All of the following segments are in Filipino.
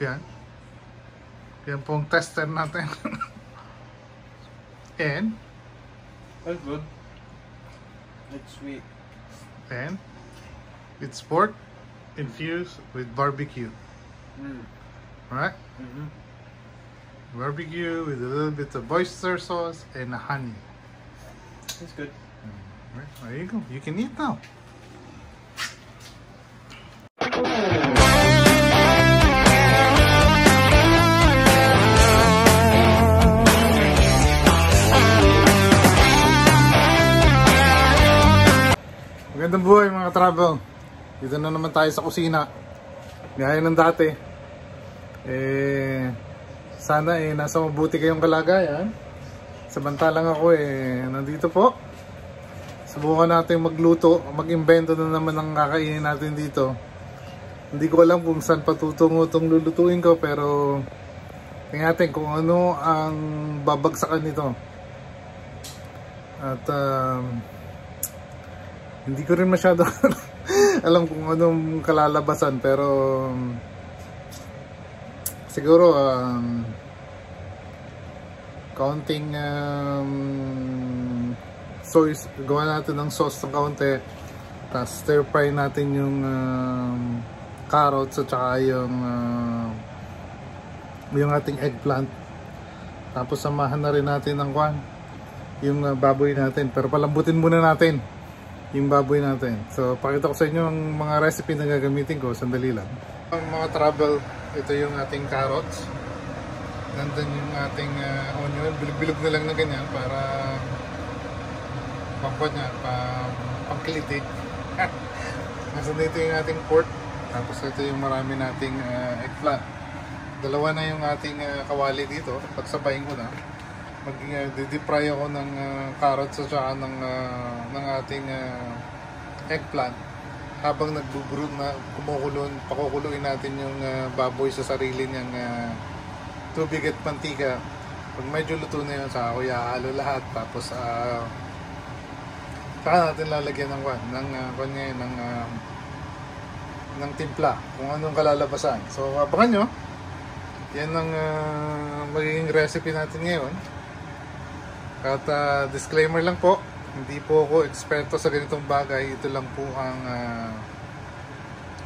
Yan. Yan pong tester natin. And That's good. It's sweet. and it's pork infused with barbecue. Right? Barbecue with a little bit of oyster sauce and honey. It's good. Right, there you go. You can eat now. Magandang buhay mga travel. Dito na naman tayo sa kusina. Gaya ng dati. Sana nasa mabuti kayong kalagayan. Samantalang ako nandito po. Subukan natin magluto, mag-invento na naman ang kakainin natin dito. Hindi ko alam kung saan patutungo itong lulutuin ko, pero tingnan natin kung ano ang babagsakan nito. At hindi ko rin masyado alam kung anong kalalabasan, pero siguro kaunting soy, gawa natin ng sauce ng kaunti, tapos stir fry natin yung carrots at saka yung ating eggplant, tapos samahan na rin natin ng yung baboy natin, pero palambutin muna natin yung baboy natin. So pakita ko sa inyo ang mga recipe na gagamitin ko. Sandali lang. Mga travel, ito yung ating carrots, nandun yung ating onion, bilog-bilog na lang na ganyan para pangkilitik. Nasa dito yung ating pork, tapos ito yung marami nating eggplant. Dalawa na yung ating kawali dito, pagsabayin ko na. Mag-deep fry ako ng carrots at saka ng ating eggplant habang nagbubrod na pakukuluin natin yung baboy sa sarili niyang tubig at mantika. Pag medyo luto na yun, saka ko ihahalo lahat, tapos saka natin lalagyan ng timpla kung anong kalalabasan. So abangan nyo, yan ang magiging recipe natin ngayon. At disclaimer lang po, hindi po ako eksperto sa ganitong bagay. Ito lang po ang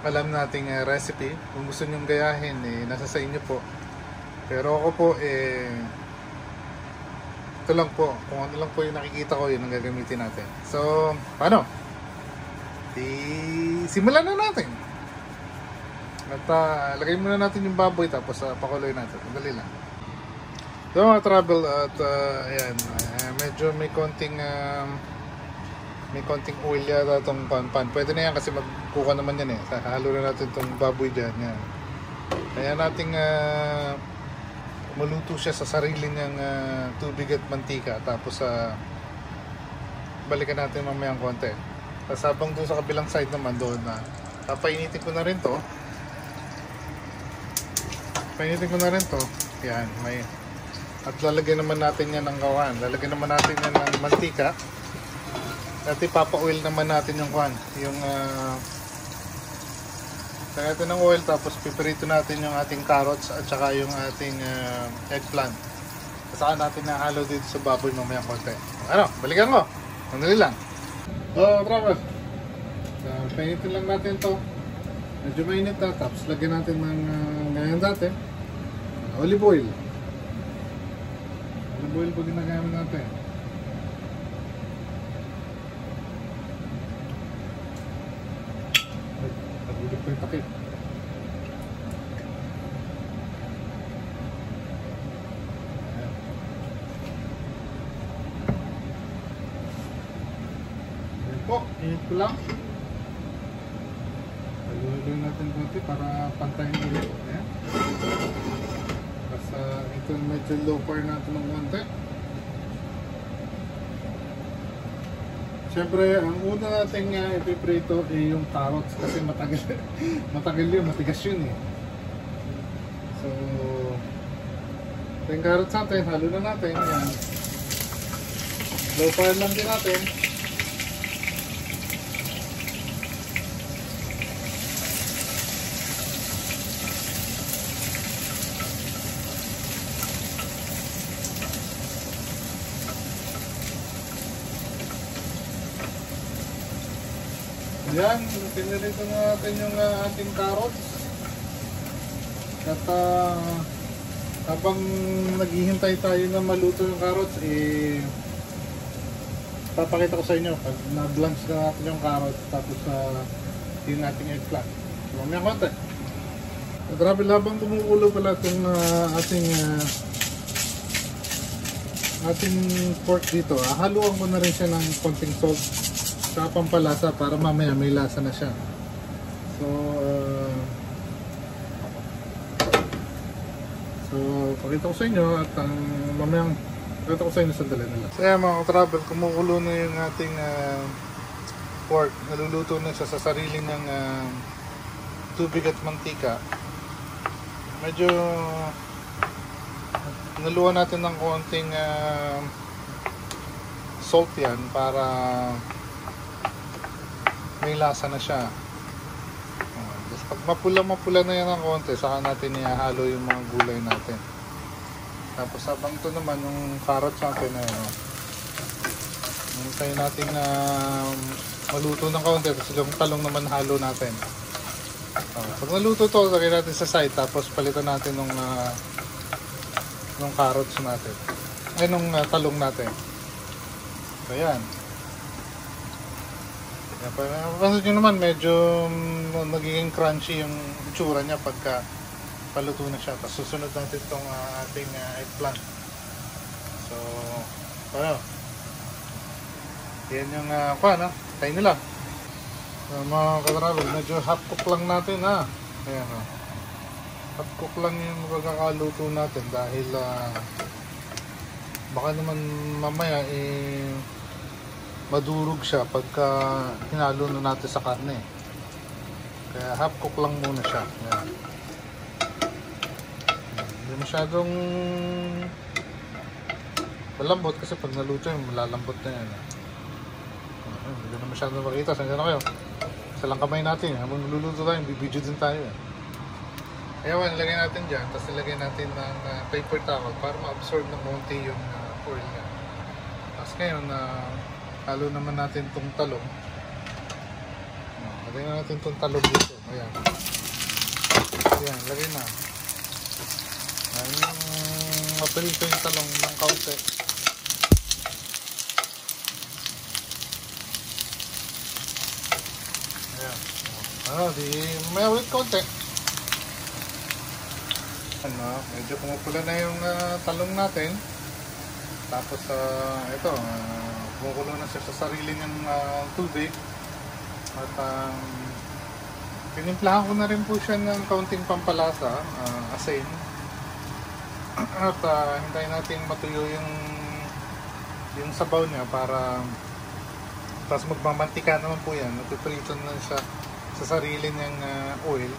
alam nating recipe. Kung gusto nyong gayahin, nasa sa inyo po. Pero ako po, ito lang po. Kung ano lang po yung nakikita ko, yun ang gagamitin natin. So, paano? Simulan na natin. At lagay muna natin yung baboy, tapos pakuloy natin. Madali lang. So mga travel, at ayan, medyo may konting oil yata itong pan. Pwede na yan kasi magkuka naman yan Halo na natin itong baboy dyan. Yan. Kaya nating maluto siya sa sarili niyang tubig at mantika. Tapos balikan natin mamayang konti. Tapos habang doon sa kabilang side naman doon painitin ko na rin to. Yan, may. At lalagyan naman natin yan ng kawan. Lalagyan naman natin yan ng mantika. At ipapa-oil naman natin yung kawan. Lagyan natin ng oil, tapos piprito natin yung ating carrots at saka yung ating eggplant. At saka natin nahalo dito sa baboy mamaya konti. Ano, balikan ko. Sandali lang. So, travel. Painitin lang natin to. Medyo mainit na. Tapos lagyan natin ng ngayon dati. Olive oil. Olive oil po ginagamit natin. Nagulog po yung takip. Ayan po, init ko lang. Haluin natin konti para pantayin ulit. Ayan. Basta ito medyo low fire natin ng konti. Siyempre, ang una natin ipiprito yung carrots kasi matagal yun, matigas yun So, yung carrots natin, halo na natin. Yan. Low fire lang din natin. Yan, pinirito na natin yung ating carrots. At habang naghihintay tayo na maluto yung carrots, papakita ko sa inyo pag na-blanch na natin yung carrots tapos yung ating eggplant. So, mamaya konti. Grabe, labang kumukulo pala itong ating pork dito. Haluan ko na rin siya ng konting salt sa pampalasa para mamaya may lasa na siya. So pakita ko sa inyo at mamayang pakita ko sa inyo sandali na lang. So yan mga ka-travel, kumukulo na yung ating pork. Naluluto na siya sa sarili ng tubig at mantika. Medyo naluwan natin ng konting salt yan para may lasa na siya. Tapos pag mapula na yan ng konti, saka natin ihahalo yung mga gulay natin. Tapos habang ito naman yung carrots natin hintayin natin na maluto ng konti, tapos yung talong naman halo natin. Pag naluto to, lagay natin sa side, tapos palitan natin nung carrots natin, ay nung talong natin. So yan. Pansin nyo naman, medyo magiging crunchy yung itsura niya pagka paluto na siya. Tapos susunod natin itong ating eggplant. So ano, yan yung tayo nila. Mga ka-travel, medyo half cook lang natin ayan half cook lang yung magkakaluto natin dahil baka naman mamaya madurog siya pagka hinalo na natin sa karne. Kaya half cook lang muna siya. Ayan. Hindi masyadong malambot kasi pag naluto yun, malalambot na yan. Hindi na masyadong makita. Saan na kayo? Sa lang kamay natin. Habang niluluto tayo, bibidyo din tayo. Ayan, nilagay natin dyan. Tapos nilagay natin ng paper towel para ma-absorb ng konti yung oil niya. Tapos ngayon, halo naman natin itong talong. Lagay na natin itong talong dito. Ayan. Ayan, lagay na. Ayan, mapilito yung talong ng kaunti. Ayan. Di may ulit kaunti. Medyo pumupula na yung talong natin. Tapos ito, kumukulo na siya sa sarili ng tubig. At pinimplahan ko na rin po siya ng kaunting pampalasa, asin. At hintayin natin matuyo yung sabaw niya para tapos magmamantika naman po yan. Napiprito na siya sa sarili ng oil.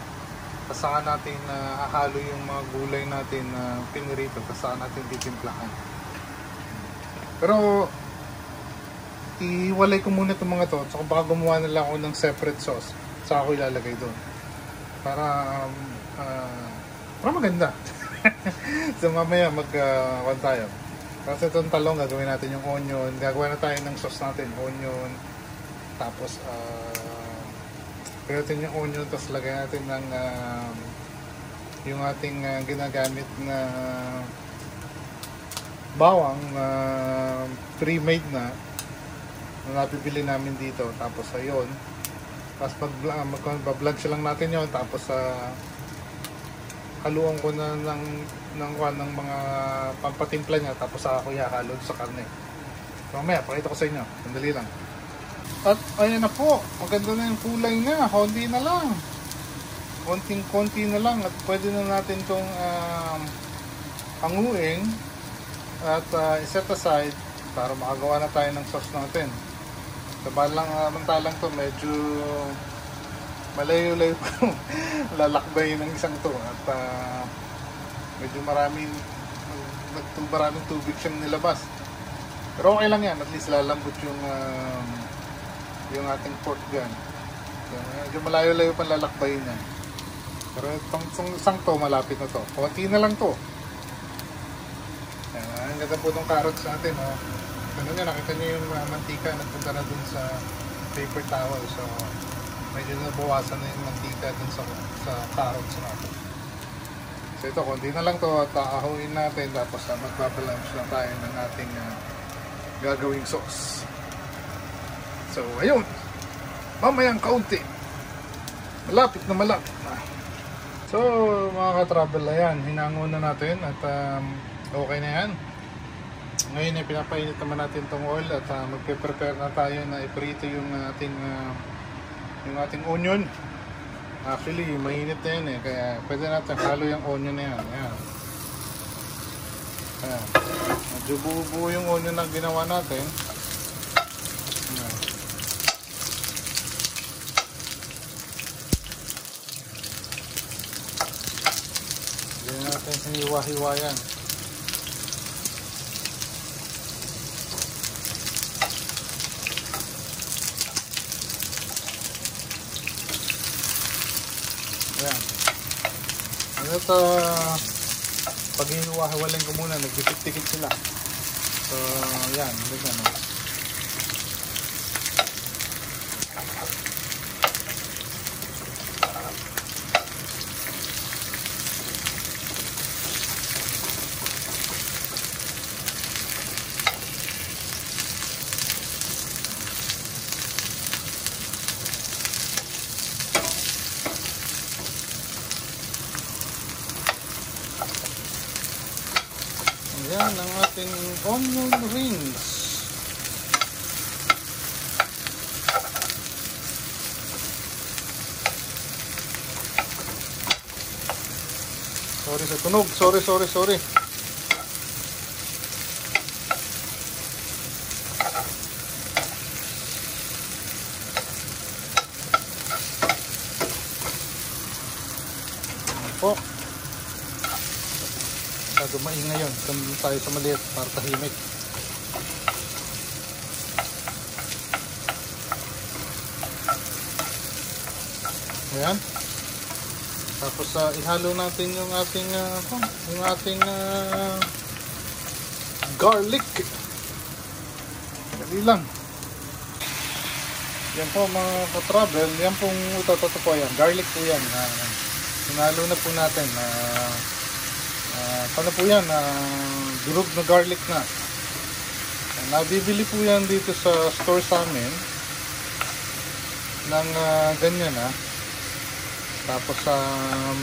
Tapos saka natin hahalo yung mga gulay natin na pinirito. Tapos saka natin titimplahan. Pero iwalay ko muna itong mga to. So baka gumawa na lang ako ng separate sauce. Saka ako ilalagay doon. Para maganda. So mamaya tayo. Kasi itong talong gagawin natin yung onion. Gagawa na tayo ng sauce natin. Onion. Tapos natin yung onion. Tapos lagay natin ng yung ating ginagamit na bawang pre-made na nabibili namin dito. Tapos ayun, tapos mag-blanch lang natin yon. Tapos haluan ko na ng mga pampatimpla niya. Tapos ako ihahalo sa karne. So mamaya pakita ko sa inyo, sandali lang. At ayan na po, maganda na yung kulay niya. Konti na lang, konting-konti na lang, at pwede na natin itong hanguin at iset aside para makagawa na tayo ng sauce natin. Samantalang to medyo malayo-layo pa lalakbay ng isang to at medyo maraming tubig siyang nilabas. Pero okay lang yan, at least lalambot yung ating pork dyan. Medyo malayo-layo pa lalakbayin yan. Pero itong isang to, malapit na to. Konti na lang to. Ang ganda po itong carrots natin. Nakita nyo yung mantika nagpunta na dun sa paper towel. So medyo nabawasan na yung mantika dun sa carrots natin. So ito, konti na lang to at aahuin natin, tapos magbabalance lang tayo ng ating gagawing sauce. So ayun, mamayang kaunti, malapit na. So mga ka-travel, ayan, hinango na natin at okay na yan. Ngayon ay pinapainit naman natin tong oil at magpe-prepare na tayo na iprito yung ating onion. Actually, mainit na yan eh, kaya pwede natin halo yung onion na yan. Ayan. Ayan. Medyo buo-buo yung onion na ginawa natin. Ayan. Hindi natin hiniwa-hiwa yan. Ayan. At pag hinuwa-hiwalin ko muna, nagdikit-dikit sila. So, ayan. Ganyan, no? Ayan ang ating onion rings. Sorry sa tunog. Sorry. Po. Maingay ngayon, doon tayo sa maliit para tahimik. Ayan. Tapos ihalo natin yung ating garlic. Dali lang. Yan po mga ka-travel, yan pong ito po yan. Garlic po yan. Hinalo na po natin. Paano po yan? Durog na garlic na. Nabibili po yan dito sa store sa amin ng ganyan tapos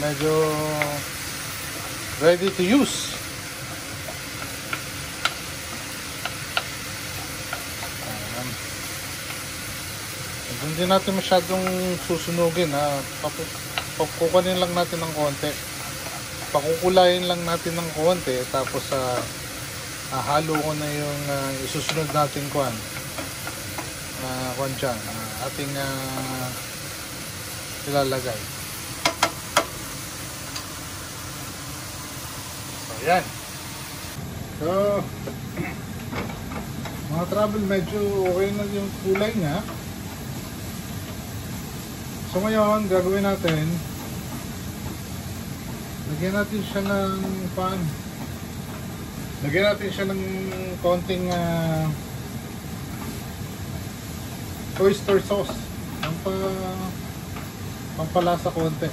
medyo ready to use. Hindi natin masyadong susunugin. Kukunin lang natin ng konti. Pakukulayin lang natin ng konti, tapos halo ko na yung isusunod natin dyan, ating ilalagay. So yan. So mga travel, medyo okay na yung kulay niya. So ngayon gagawin natin, lagyan natin siya ng lagyan natin siya ng konting oyster sauce, pampalasa konti.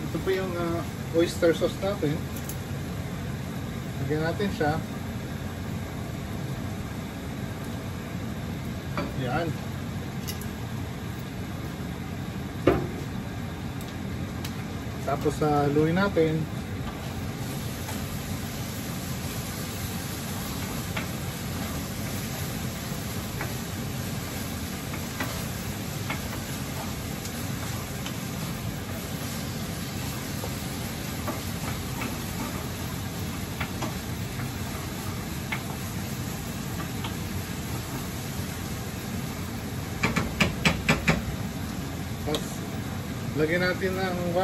Ito po yung oyster sauce natin. Lagyan natin siya. Yan. Tapos haluin natin. Tapos lagyan natin ng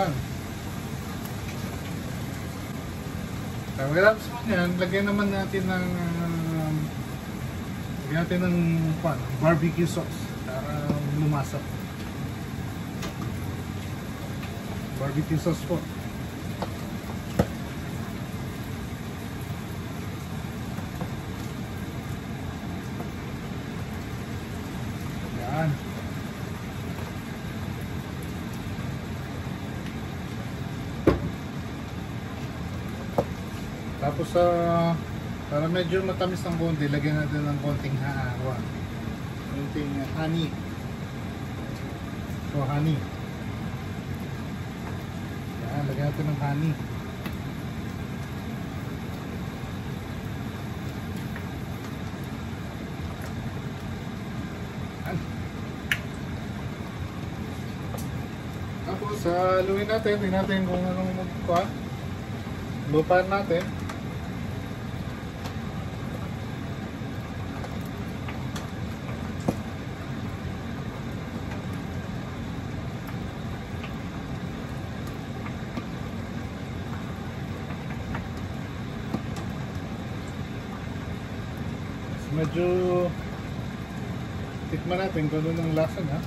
lagyan naman natin ng barbecue sauce para lumasap. Barbecue sauce po. Tapos para medyo matamis ng konti, lagyan natin ng konting konting honey. So honey. Yan, lagyan natin ng honey. Yan. Tapos haluin natin, tingnan natin kung anong magkuha. Lupain natin. Medyo tikman natin kung ano ng lasa na.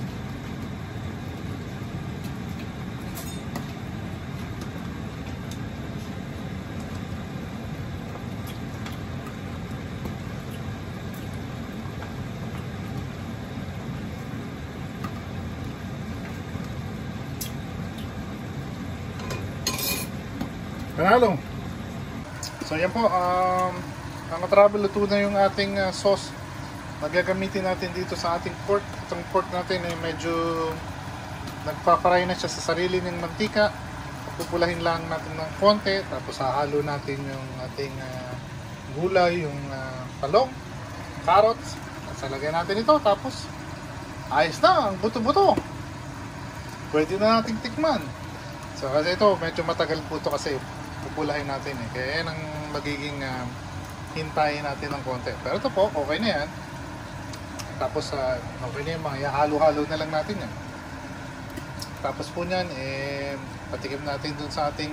Panalo! So yan po, ang travel, luto na yung ating sauce na gagamitin natin dito sa ating pork. Itong pork natin ay medyo nagpaparay na siya sa sarili ng mantika. Pupulahin lang natin ng konti, tapos hahalo natin yung ating gulay, yung talong, carrots. Tapos lagyan natin ito, tapos ayos na, ang buto-buto. Pwede na nating tikman. So kasi ito, medyo matagal po ito kasi pupulahin natin eh. Kaya yan ang magiging hintayin natin ng konti. Pero ito po, okay na yan. Tapos okay na yan, mga halo-halo na lang natin yan. Tapos po nyan, patikim natin dun sa ating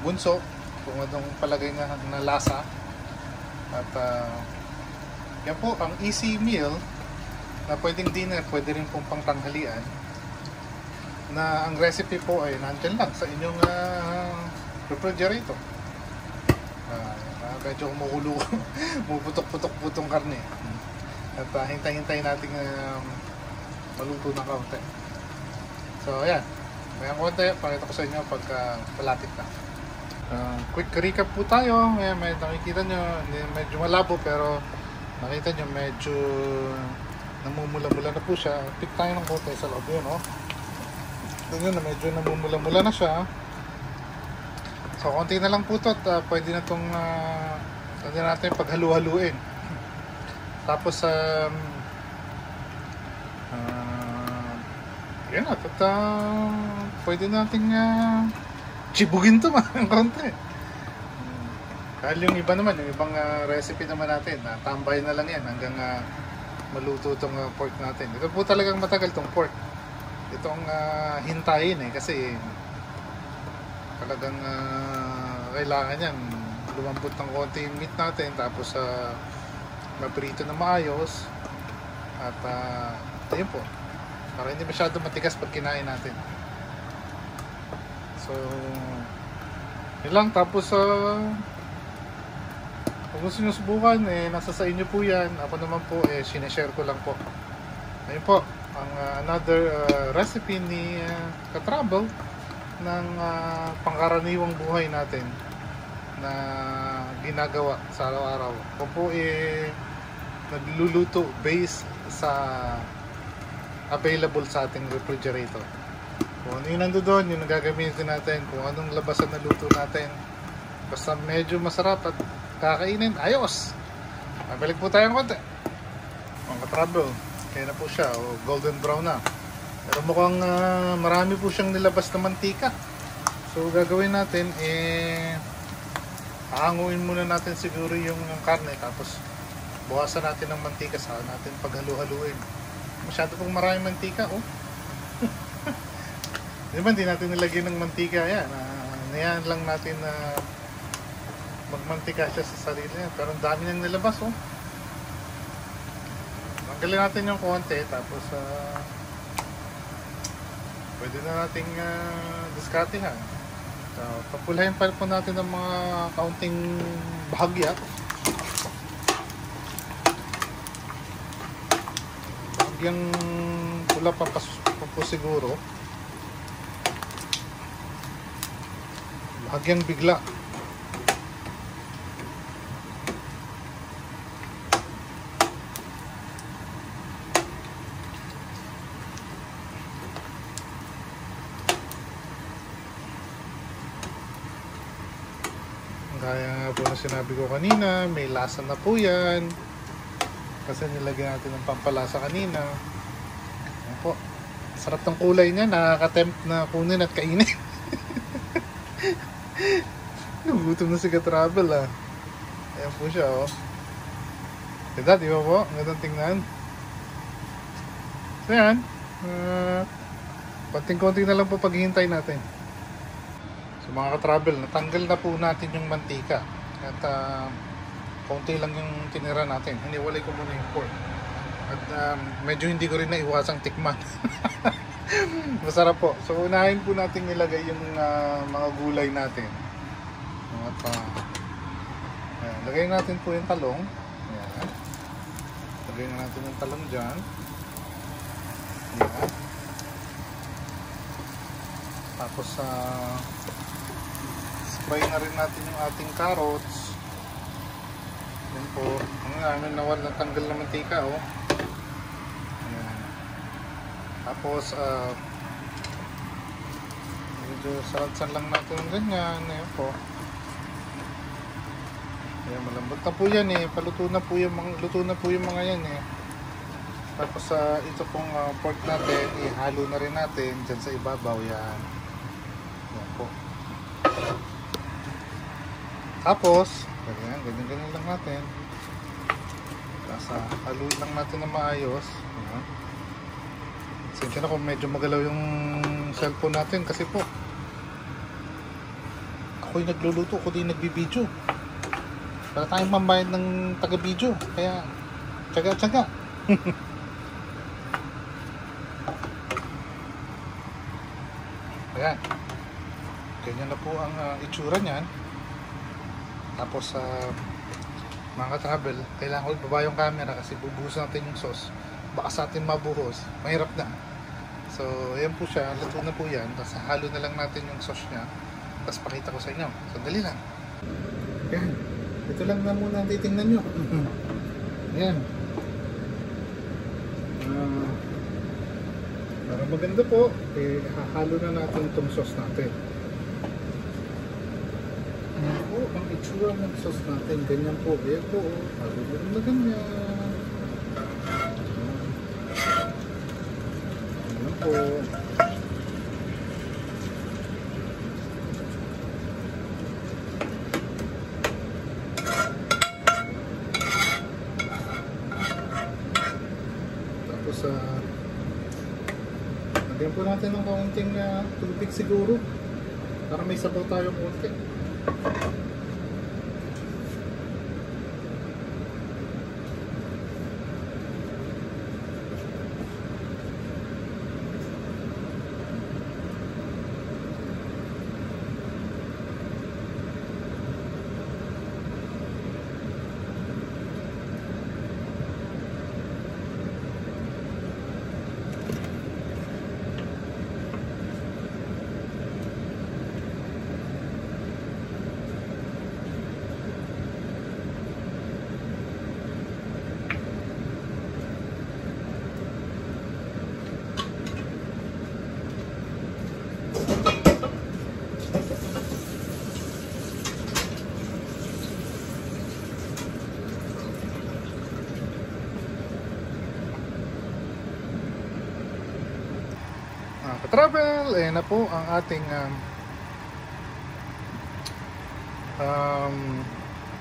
bunso kung anong palagay na lasa. At yan po, ang easy meal na pwedeng dinner, pwede rin pong pangtanghalian, na ang recipe po ay nandyan lang sa inyong refrigerator. Medyo kumukulo, muputok-putok-putong karne. At hintay-hintay natin maluto ng kaunti. So ayan, mayang konti, pakita ko sa inyo pagka palapit na. Quick recap po tayo. Ayan, may nakikita nyo, medyo malabo pero nakita nyo medyo namumula-mula na po siya. Pick tayo ng konti sa loob yun, no? Tignan na medyo namumula-mula na siya. So konti na lang po ito at pwede na itong pwede natin paghalu-haluin. Tapos yan at pwede nating chibugin ito ng konti. Dahil yung iba naman, yung ibang recipe naman natin, tambay na lang yan hanggang maluto itong pork natin. Ito po talagang matagal itong pork. Itong hintayin kasi talagang kailangan yan lumambot ng konti yung meat natin, tapos maprito na maayos at ayun po, para hindi masyado matigas pag kinain natin. So yun lang. Tapos kung gusto nyo subukan, nasa sa inyo po yan. Ako naman po, sineshare ko lang po. Ayun po ang another recipe ni Katravel ng pangkaraniwang buhay natin na ginagawa sa araw-araw. Ako po nagluluto based sa available sa ating refrigerator. Kung ano yung nandoon, yung nagagamitin natin, kung anong labasan na luto natin, basta medyo masarap at kakainin, ayos! Balik po tayo ng konti. Ang Katravel, kaya na po siya, golden brown na. Pero mukhang marami po siyang nilabas na mantika. So gagawin natin, hahanguin muna natin siguro yung karne, tapos buwasan natin ng mantika sa natin paghalu-haluin. Masyado pong maraming mantika, oh. Di ba, hindi natin nilagyan ng mantika yan. Nayaan lang natin na magmantika siya sa sarili niya. Pero ang dami niyang nilabas, oh. Tanggalin natin yung konti, tapos pwede na nating diskartehan. So, papulahin pa po natin ng mga kaunting bahagya. Bahagyang pula pa po siguro. Bahagyang bigla. Kaya nga po na sinabi ko kanina, may lasa na po yan. Kasi nilagyan natin ng pampalasa kanina. Ayan po. Sarap ng kulay niya, nakaka-tempt na kunin at kainin. Nagutom na si Katravel ah. Ayan po siya oh. Diba, di ba po? Ang gandang tingnan. So yan. Konting-konting na lang po paghihintay natin. So mga ka-travel, natanggal na po natin yung mantika. At konti lang yung tinira natin. Hiniwalay ko muna yung pork. At medyo hindi ko rin naiwasang tikman. Masarap po. So unahin po natin ilagay yung mga gulay natin. At lagay natin po yung talong. Ayan. Lagay natin yung talong dyan. Ayan. Tapos spray na rin natin yung ating carrots. Yan po. Ang namin natanggal na mantika oh. Ayan. Tapos medyo salatsan lang natin ng ganyan. Ayan po. Ayan, malambot na po yan eh. Paluto na po yung mga, luto na po yung mga yan eh. Tapos ito pong pork natin, ihalo na rin natin dyan sa ibabaw yan. Yan po. Tapos, ganyan lang natin. Tapos haluin lang natin na maayos. Ayan. Sensya na kung medyo magalaw yung cellphone natin kasi po ako'y nagluluto, ako din nagbibideo. Para tayong mambayad ng taga-video. Kaya, tsaga-tsaga. Ayan. Ganyan na po ang itsura niyan. Tapos, mga ka-travel, kailangan ko ibaba yung camera kasi bubuhos natin yung sauce. Baka sa atin mabuhos. Mahirap na. So, ayan po siya. Luto na po yan. Tapos, halo na lang natin yung sauce niya. Tapos, pakita ko sa inyo. Sandali lang. Ayan. Ito lang na muna ang titingnan nyo. Ayan. Para maganda po, hahalo na natin itong sauce natin. Ayan po, ang itsura ng sauce natin. Ganyan po. Ayan po. Halo na ganyan. Ayan po. Lagyan po natin ng kaunting tubig siguro para may sabaw tayo konti. Travel, na po ang ating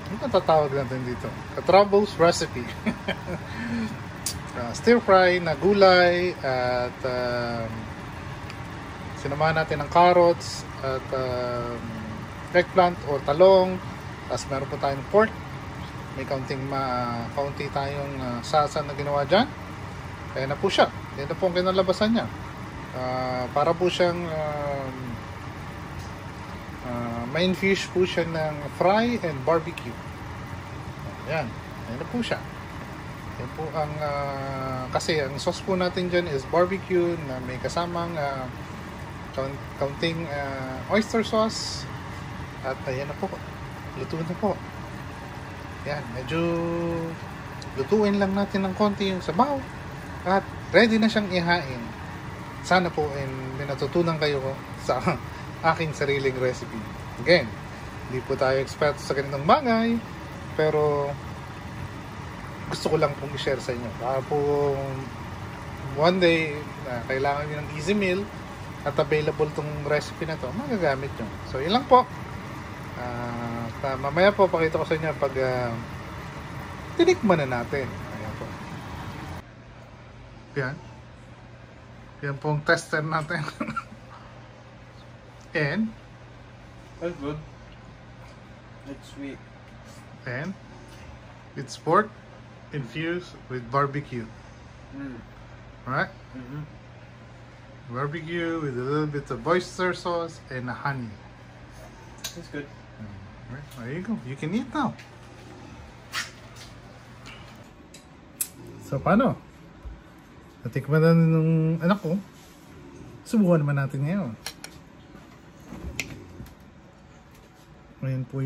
ano tatawag natin dito? Katravel's recipe. Stir fry na gulay at sinamahan natin ng carrots at eggplant or talong. Tapos meron po tayong pork. May kaunti tayong sasa na ginawa dyan. Kaya na po siya. Yan na po ang kinalabasan niya. Para po siyang main fish po siya ng fry and barbecue. Ayan. Ayan na po siya. Ayan po ang kasi ang sauce po natin dyan is barbecue na may kasamang kaunting oyster sauce. At ayan na po. Luto na po. Ayan. Medyo lutuin lang natin ng konti yung sabaw. At ready na siyang ihain. Sana po may natutunan kayo sa aking sariling recipe. Again, Hindi po tayo expert sa ganitong bagay, pero gusto ko lang pong i-share sa inyo. Para po one day na kailangan nyo ng easy meal at available tong recipe na to, magagamit nyo. So yun lang po. Mamaya po pakita ko sa inyo pag tinikman na natin. Ayan po. Yan. Yan po ang tester natin. And That's good. It's sweet. and it's pork infused with barbecue. Alright? Mm-hmm. Barbecue with a little bit of oyster sauce and honey. That's good. Alright, there you go. You can eat now. So, paano? Natikman na nung anak ko. Subukan naman natin ngayon. Ayan po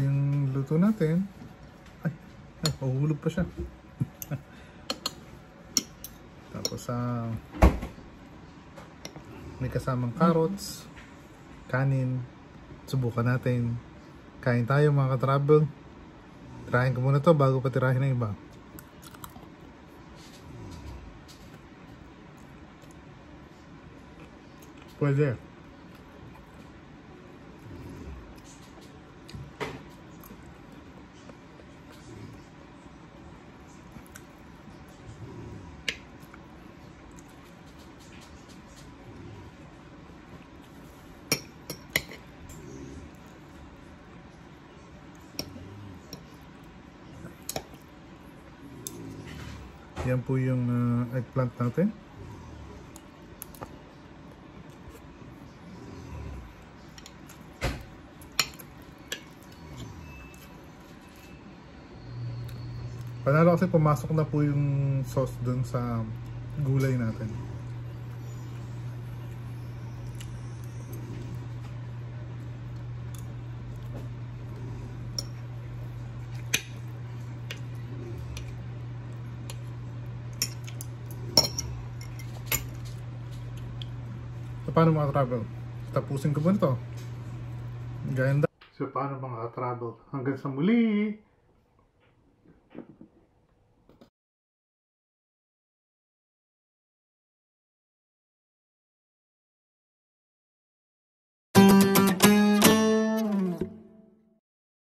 yung luto natin. Ay, mahuhulog pa siya. Tapos may kasamang carrots, kanin. Subukan natin. Kain tayo mga ka-travel. Tirahin ko muna to bago pa tirahin ng iba. Pwede. Yan po yung eggplant natin. Panalo kasi pumasok na po yung sauce dun sa gulay natin. So, paano mga travel? Tapusin ko po nito. Ganda. So, paano mga travel? Hanggang sa muli!